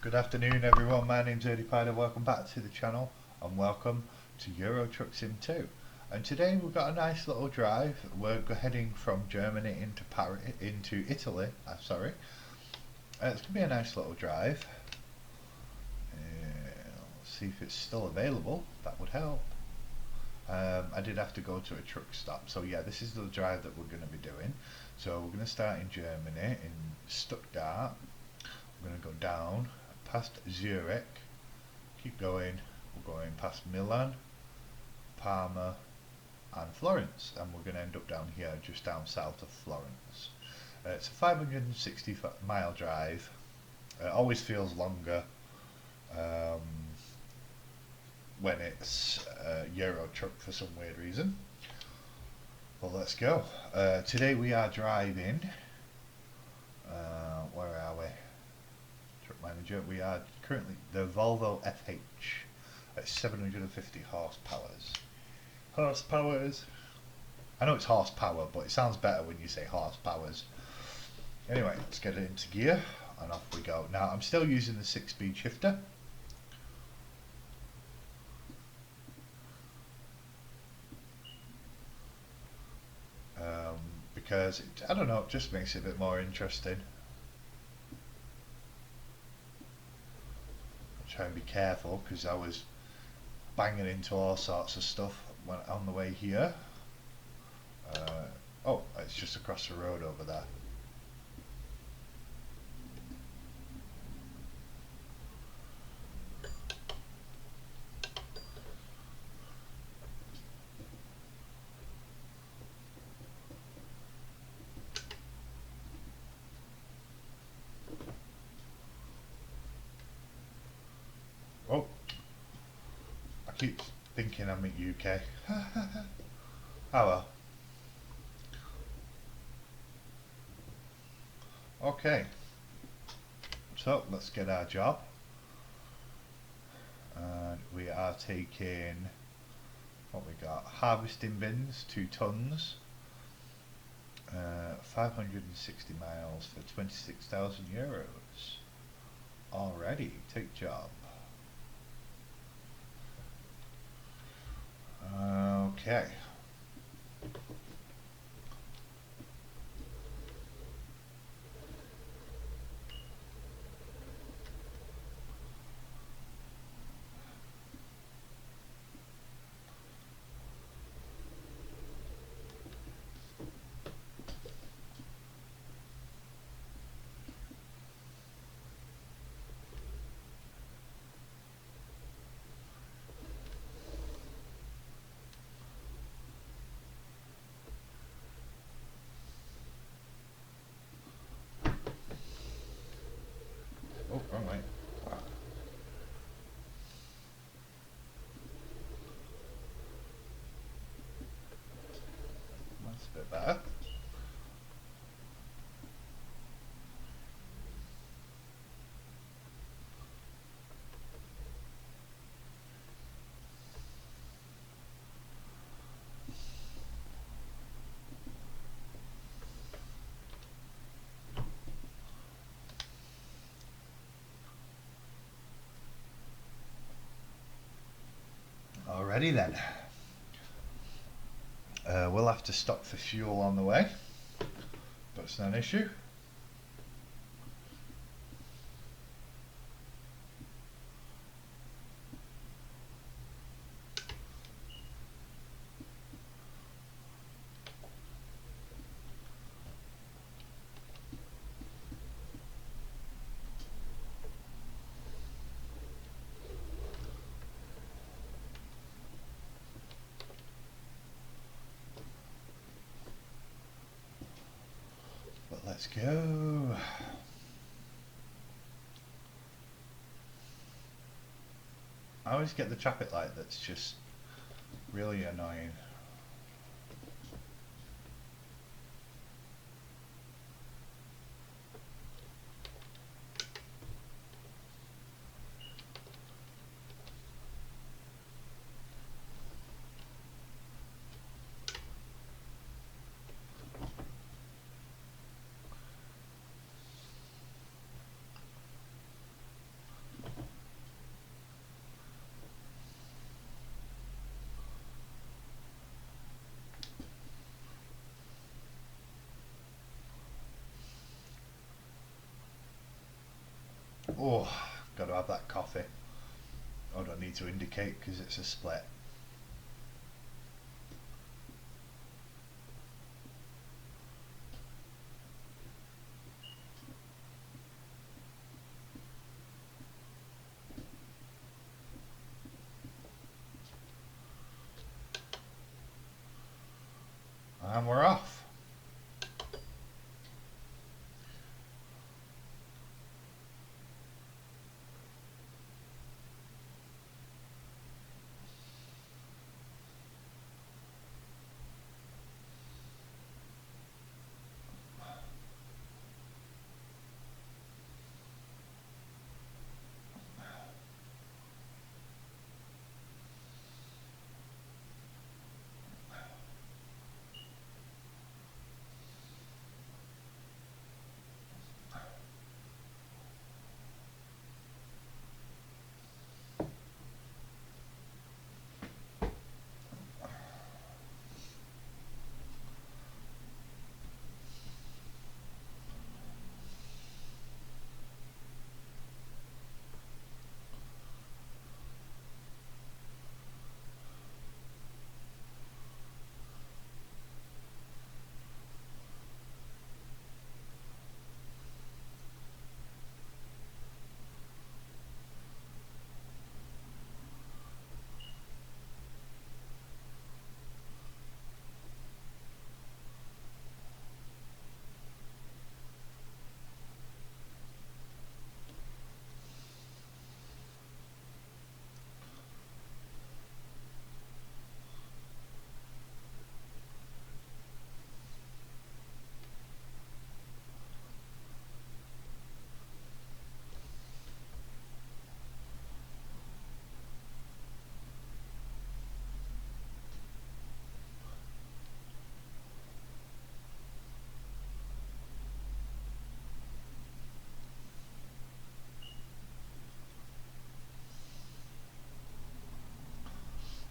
Good afternoon everyone, my name's Eddie Pider, welcome back to the channel and welcome to Euro Truck Sim 2. And today we've got a nice little drive. We're heading from Germany into Italy, it's going to be a nice little drive. Let's see if it's still available, that would help. I did have to go to a truck stop, so yeah, this is the drive that we're going to be doing. So we're going to start in Germany, in Stuttgart. We're going to go down past Zurich, keep going, we're going past Milan, Parma and Florence, and we're going to end up down here, just down south of Florence. It's a 560 mile drive. It always feels longer when it's Euro truck for some weird reason. Well, let's go. Today we are driving, where are we? Truck manager. We are currently the Volvo FH at 750 horsepowers. I know it's horsepower, but it sounds better when you say horsepowers. Anyway, let's get it into gear and off we go. Now I'm still using the 6-speed shifter. Because I don't know, it just makes it a bit more interesting. I'll try and be careful because I was banging into all sorts of stuff on the way here. Oh, it's just across the road over there. Oh, I keep thinking I'm in UK. Oh well. Okay, so let's get our job. And we are taking, what we got, harvesting bins, 2 tons, 560 miles for 26,000 euros. Already, take job. Okay. Oh, wrong way. That's a bit better. Alrighty then. We'll have to stop for fuel on the way, but it's not an issue. Let's go. I always get the traffic light that's just really annoying. Oh, got to have that coffee. I don't need to indicate because it's a split. And we're off.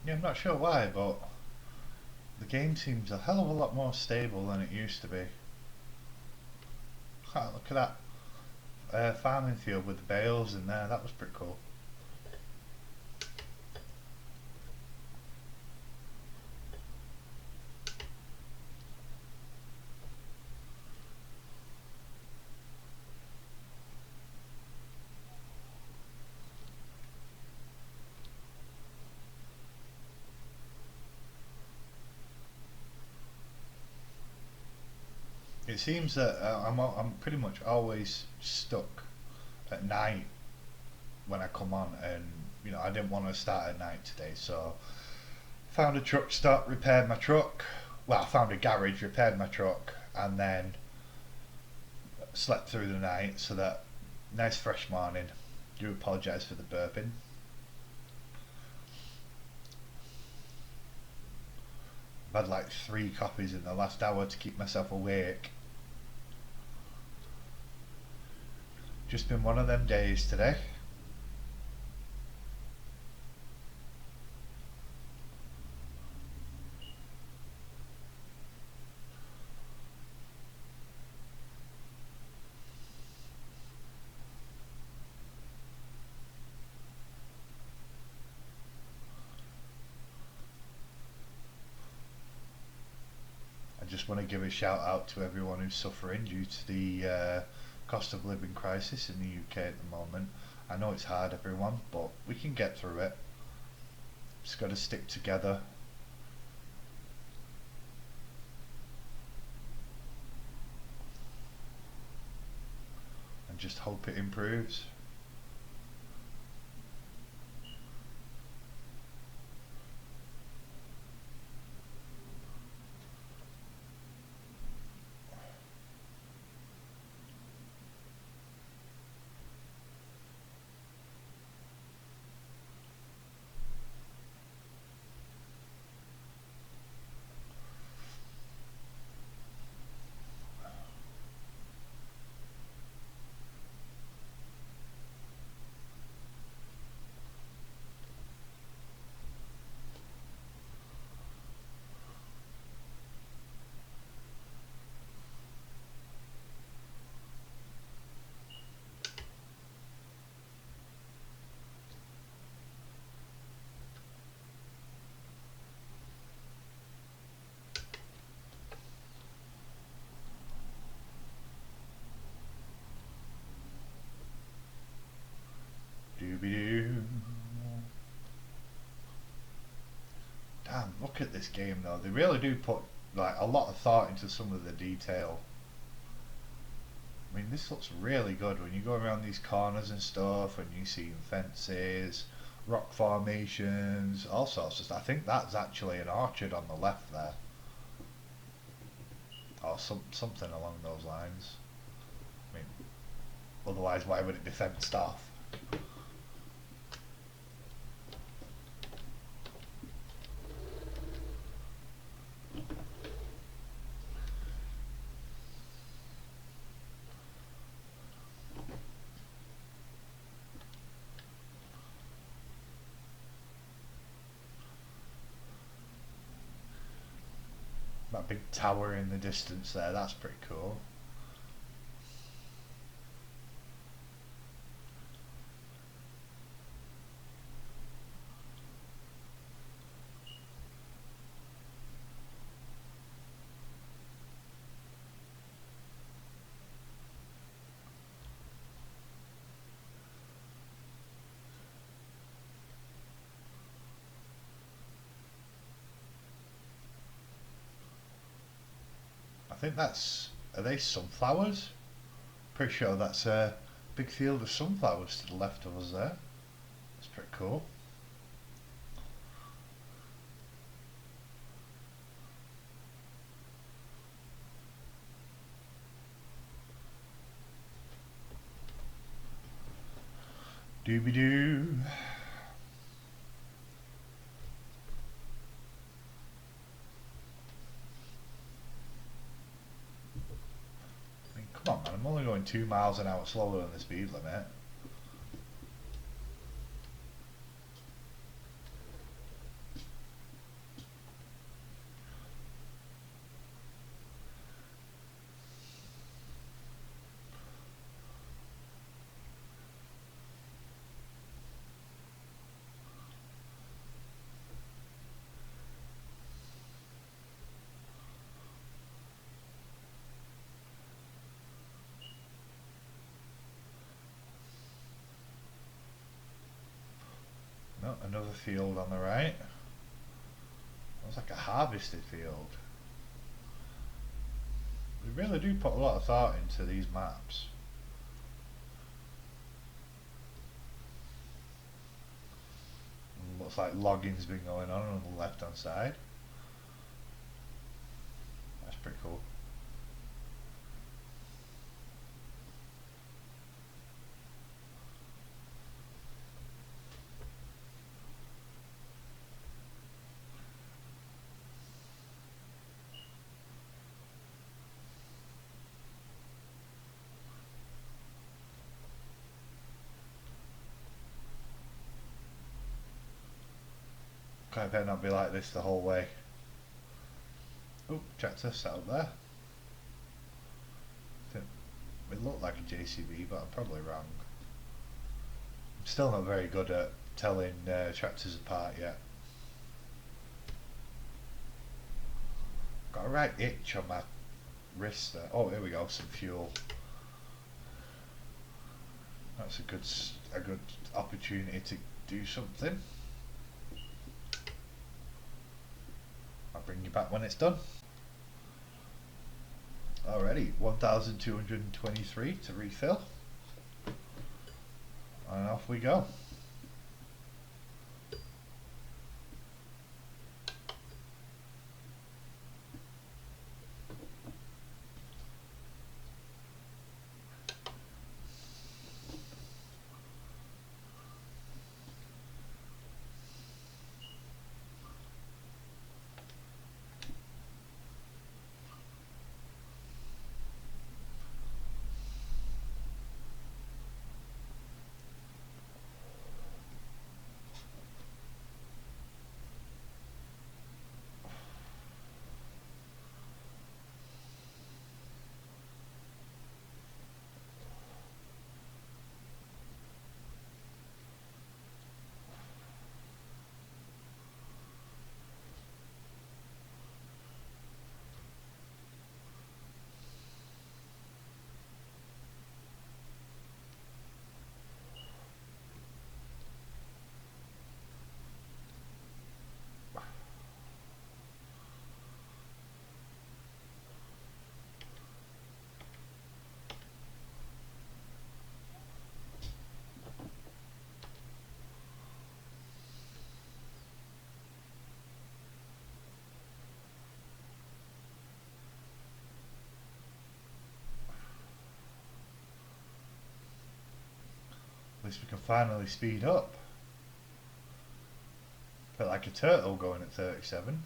Yeah, I'm not sure why, but the game seems a hell of a lot more stable than it used to be. Look at that farming field with the bales in there. That was pretty cool. It seems that I'm pretty much always stuck at night when I come on, and I didn't want to start at night today, so found a truck stop, repaired my truck. Well, I found a garage, repaired my truck, and then slept through the night. So that nice fresh morning. Do apologise for the burping. I've had like 3 coffees in the last hour to keep myself awake. Just been one of them days today. I just want to give a shout out to everyone who's suffering due to the cost of living crisis in the UK at the moment. I know it's hard, everyone, but we can get through it. Just got to stick together. And just hope it improves. look at this game though. They really do put like a lot of thought into some of the detail. I mean, this looks really good when you go around these corners and stuff, and you see fences, rock formations, all sorts of stuff. I think that's actually an orchard on the left there, or something along those lines. I mean, otherwise, why would it be fenced off? That big tower in the distance there, that's pretty cool. I think that's, are they sunflowers? Pretty sure that's a big field of sunflowers to the left of us there. That's pretty cool. Dooby doo. I mean, come on, man. I'm only going 2 miles an hour slower than the speed limit. No, another field on the right. Looks like a harvested field. We really do put a lot of thought into these maps. Looks like logging's been going on the left hand side. That's pretty cool. Okay, better not be like this the whole way. Oh, tractor set up there. It looked like a JCB, but I'm probably wrong. I'm still not very good at telling tractors apart yet. Got a right itch on my wrist there. Oh, here we go, some fuel. That's a good opportunity to do something. I'll bring you back when it's done. Alrighty, 1,223 to refill. And off we go. least we can finally speed up. Felt like a turtle going at 37.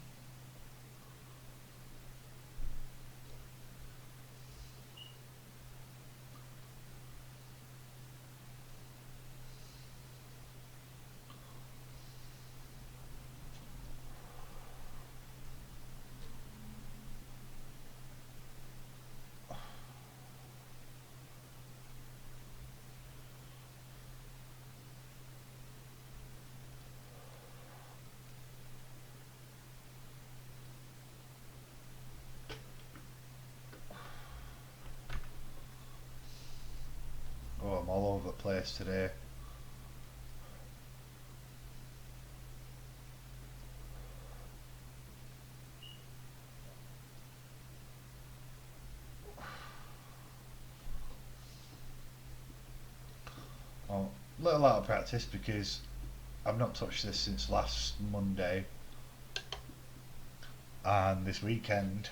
Oh, I'm all over the place today. Well, little out of practice because I've not touched this since last Monday, and this weekend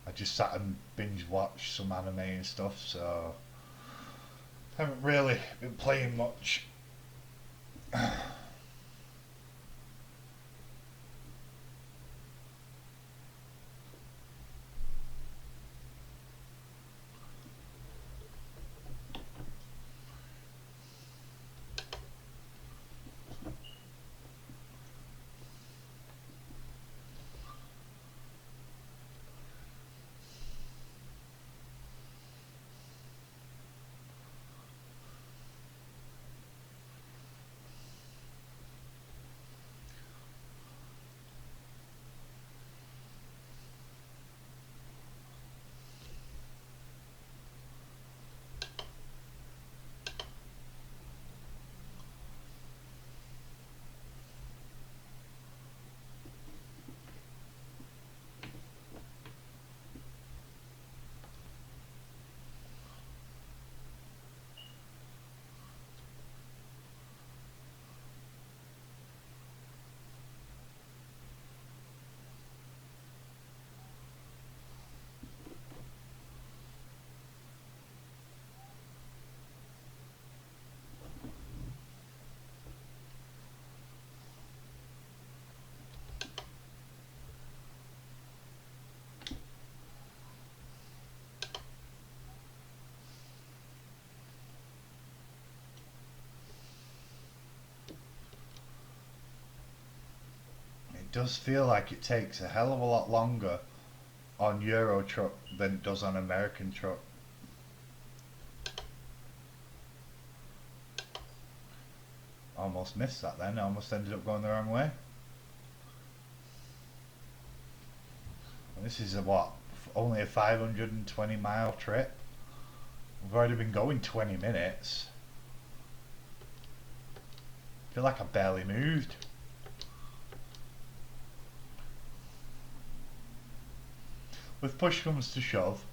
I just sat and binge watched some anime and stuff, so I haven't really been playing much. It does feel like it takes a hell of a lot longer on Euro truck than it does on American truck. Almost missed that then, I almost ended up going the wrong way. And this is a what? Only a 520-mile trip. We've already been going 20 minutes. I feel like I barely moved. If push comes to shove,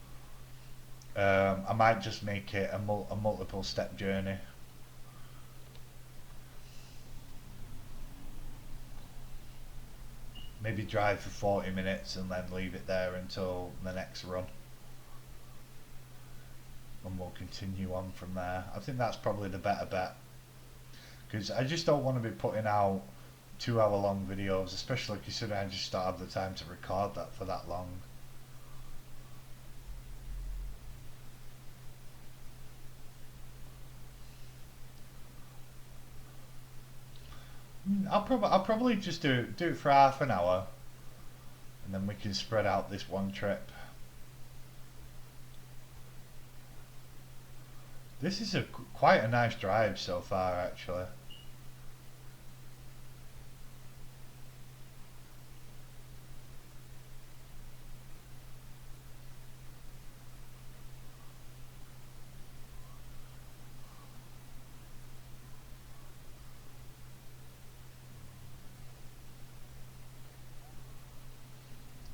I might just make it a multiple step journey. Maybe drive for 40 minutes and then leave it there until the next run. And we'll continue on from there. I think that's probably the better bet. Because I just don't want to be putting out 2 hour long videos, especially considering I just don't have the time to record that for that long. I'll probably just do it for half an hour, and then we can spread out this one trip. This is quite a nice drive so far, actually.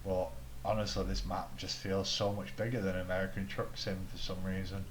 But honestly, this map just feels so much bigger than American Truck Sim for some reason.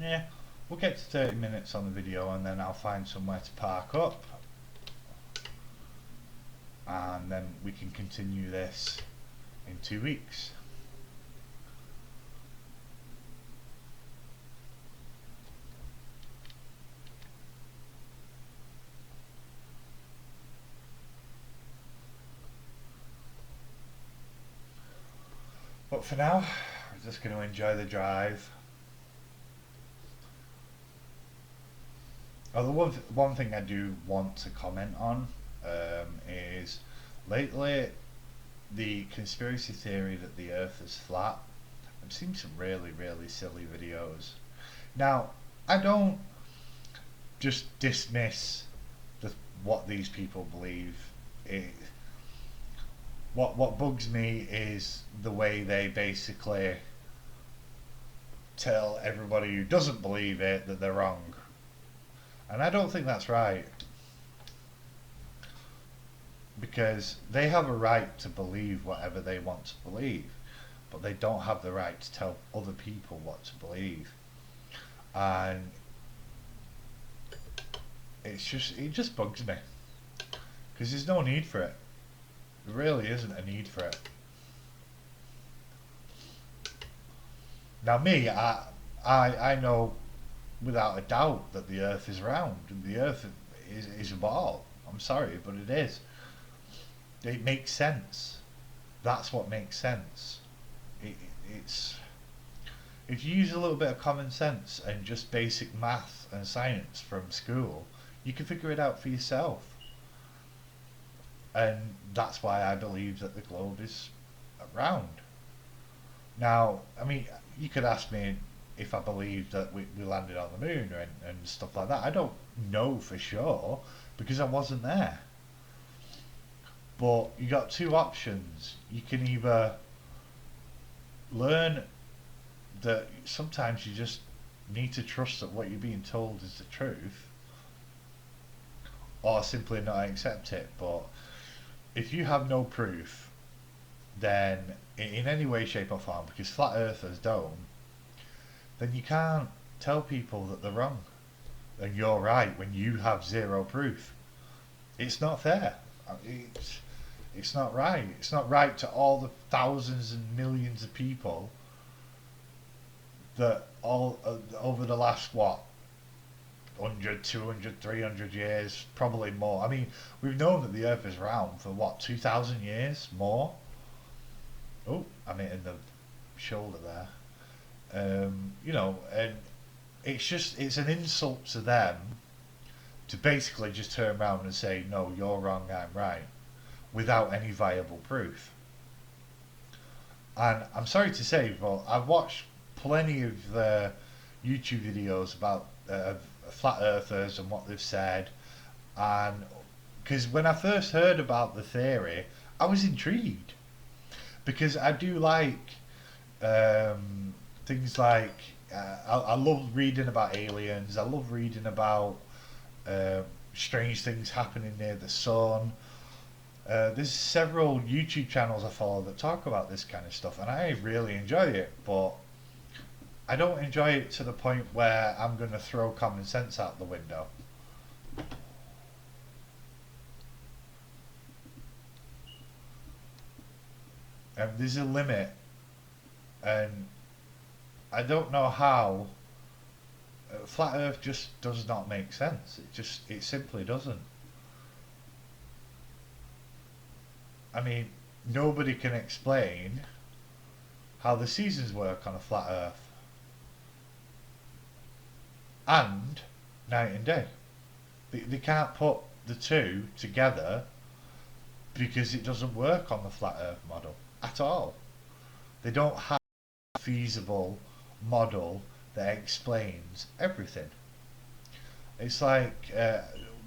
Yeah, we'll get to 30 minutes on the video and then I'll find somewhere to park up. And then we can continue this in 2 weeks. But for now, we're just going to enjoy the drive. Oh, the one thing I do want to comment on is lately the conspiracy theory that the Earth is flat. I've seen some really, really silly videos. Now, I don't just dismiss what these people believe. What bugs me is the way they basically tell everybody who doesn't believe it that they're wrong. And I don't think that's right. Because they have a right to believe whatever they want to believe, but they don't have the right to tell other people what to believe. And it just bugs me. Because there's no need for it. There really isn't a need for it. Now me, I know without a doubt that the Earth is round and the Earth is a ball. I'm sorry, but it is. It makes sense. That's what makes sense. It's if you use a little bit of common sense and just basic math and science from school, you can figure it out for yourself. And that's why I believe that the globe is round. Now, I mean, you could ask me if I believe that we landed on the moon and stuff like that. I don't know for sure because I wasn't there. But you got two options. You can either learn that sometimes you just need to trust that what you're being told is the truth, or simply not accept it. But if you have no proof, then in any way, shape or form, because flat earthers don't, then you can't tell people that they're wrong and you're right when you have zero proof. It's not fair. It's not right. It's not right to all the thousands and millions of people that all over the last, what, 100, 200, 300 years, probably more. I mean, we've known that the Earth is round for what, 2,000 years? More? Oh, I'm hitting the shoulder there. And it's an insult to them to basically just turn around and say, no, you're wrong, I'm right, without any viable proof. And I'm sorry to say, but I've watched plenty of YouTube videos about flat earthers and what they've said, and because when I first heard about the theory, I was intrigued because I do like things like I love reading about aliens. I love reading about strange things happening near the sun. There's several YouTube channels I follow that talk about this kind of stuff, and I really enjoy it. But I don't enjoy it to the point where I'm going to throw common sense out the window. And there's a limit, and I don't know how. Flat Earth just does not make sense. It simply doesn't. I mean, nobody can explain how the seasons work on a flat Earth. And night and day. They can't put the two together because it doesn't work on the flat Earth model at all. They don't have a feasible model that explains everything. It's like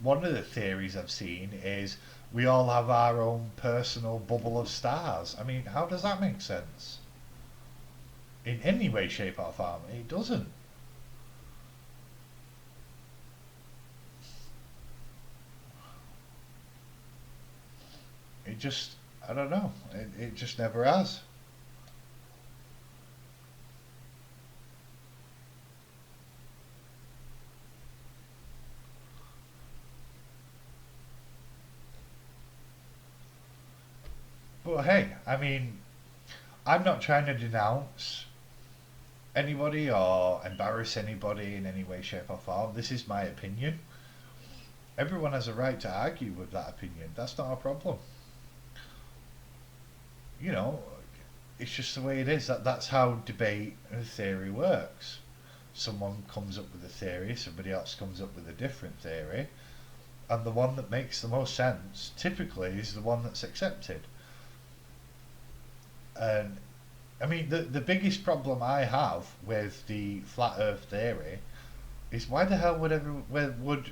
one of the theories I've seen is we all have our own personal bubble of stars. I mean, how does that make sense? In any way, shape or form, it doesn't. It just, I don't know. It just never has. But hey, I mean, I'm not trying to denounce anybody or embarrass anybody in any way, shape, or form. This is my opinion. Everyone has a right to argue with that opinion. That's not a problem. You know, it's just the way it is. That's how debate and theory works. Someone comes up with a theory, somebody else comes up with a different theory, and the one that makes the most sense typically is the one that's accepted. And I mean, the biggest problem I have with the flat Earth theory is why the hell would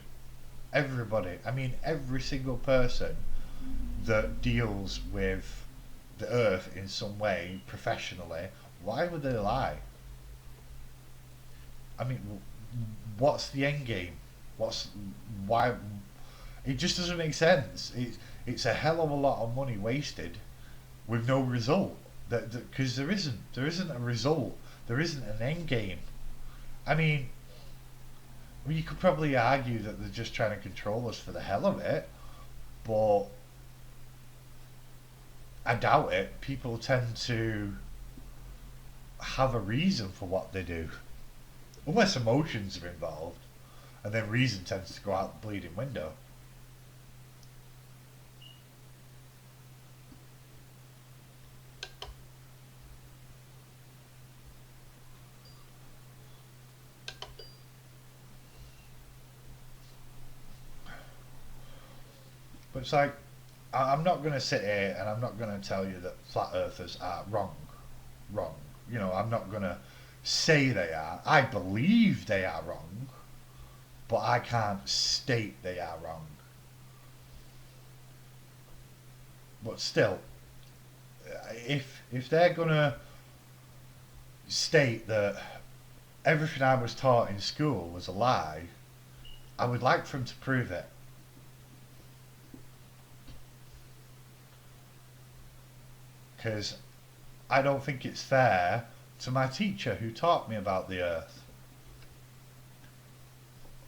everybody, I mean, every single person that deals with the Earth in some way professionally, why would they lie? I mean, what's the end game? What's why? It just doesn't make sense. It's a hell of a lot of money wasted with no result. Because there isn't a result. There isn't an end game. I mean, you could probably argue that they're just trying to control us for the hell of it, but I doubt it. People tend to have a reason for what they do, unless emotions are involved, and then reason tends to go out the bleeding window. But it's like I'm not going to sit here and I'm not going to tell you that flat earthers are wrong. Wrong. You know, I'm not going to say they are. I believe they are wrong, but I can't state they are wrong. But still, if they're going to state that everything I was taught in school was a lie, I would like for them to prove it. Because I don't think it's fair to my teacher who taught me about the earth.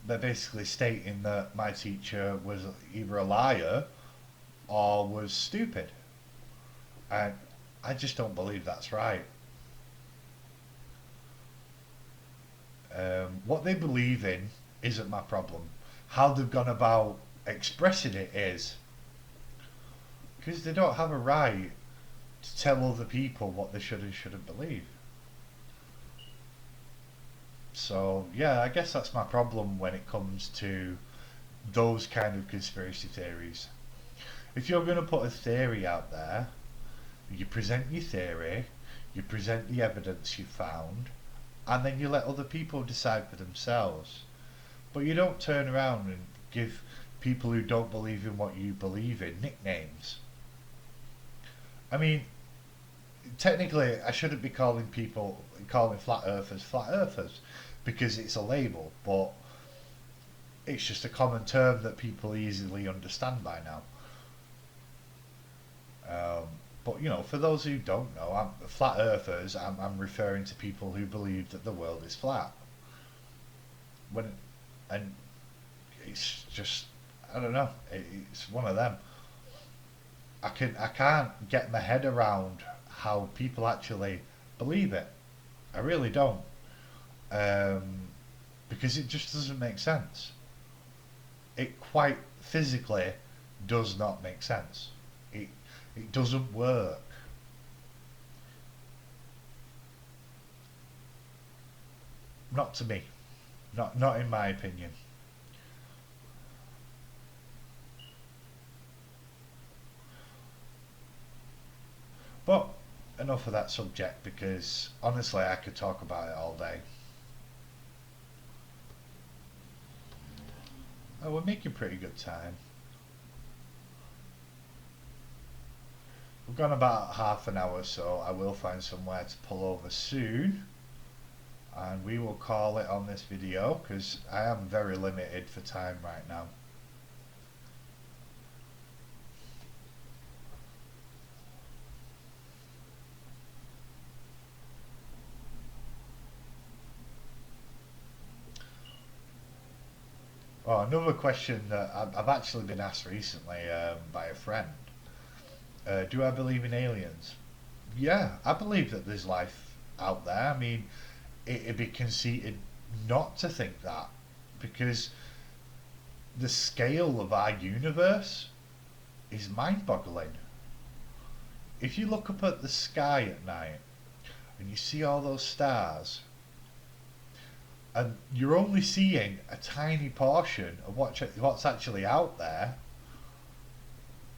They're basically stating that my teacher was either a liar or was stupid. And I just don't believe that's right. What they believe in isn't my problem. How they've gone about expressing it is. Because they don't have a right to tell other people what they should and shouldn't believe. So, yeah, I guess that's my problem when it comes to those kind of conspiracy theories. If you're going to put a theory out there, you present your theory, you present the evidence you found, and then you let other people decide for themselves. But you don't turn around and give people who don't believe in what you believe in nicknames. I mean, technically, I shouldn't be calling flat earthers because it's a label, but it's just a common term that people easily understand by now. But you know, for those who don't know, flat earthers. I'm referring to people who believe that the world is flat. When and it's just I don't know. It's one of them. I can't get my head around how people actually believe it. I really don't, um, because it just doesn't make sense. It quite physically does not make sense. It it doesn't work. Not to me. Not in my opinion. But enough of that subject because honestly I could talk about it all day. Oh, we're making pretty good time. We've gone about half an hour, so I will find somewhere to pull over soon. And we will call it on this video because I am very limited for time right now. Oh, another question that I've actually been asked recently by a friend Do I believe in aliens? Yeah, I believe that there's life out there. I mean, it'd be conceited not to think that, because the scale of our universe is mind-boggling. If you look up at the sky at night and you see all those stars, and you're only seeing a tiny portion of what's actually out there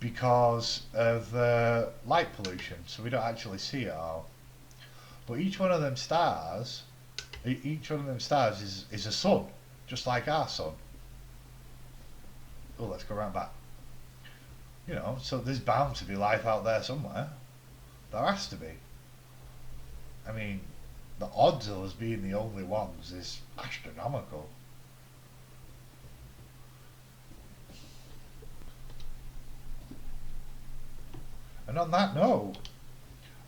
because of light pollution, so we don't actually see it all. But each one of them stars is a sun, just like our sun. Oh, let's go round back. You know, so there's bound to be life out there somewhere. There has to be. I mean, the odds of us being the only ones is astronomical. And on that note,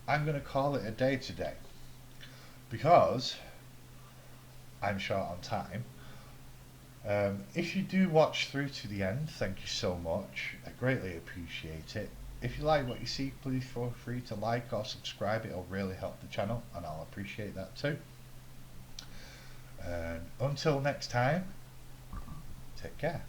I'm going to call it a day today, because I'm short on time. If you do watch through to the end, thank you so much. I greatly appreciate it. If you like what you see, please feel free to like or subscribe. It'll really help the channel, and I'll appreciate that too. And until next time, take care.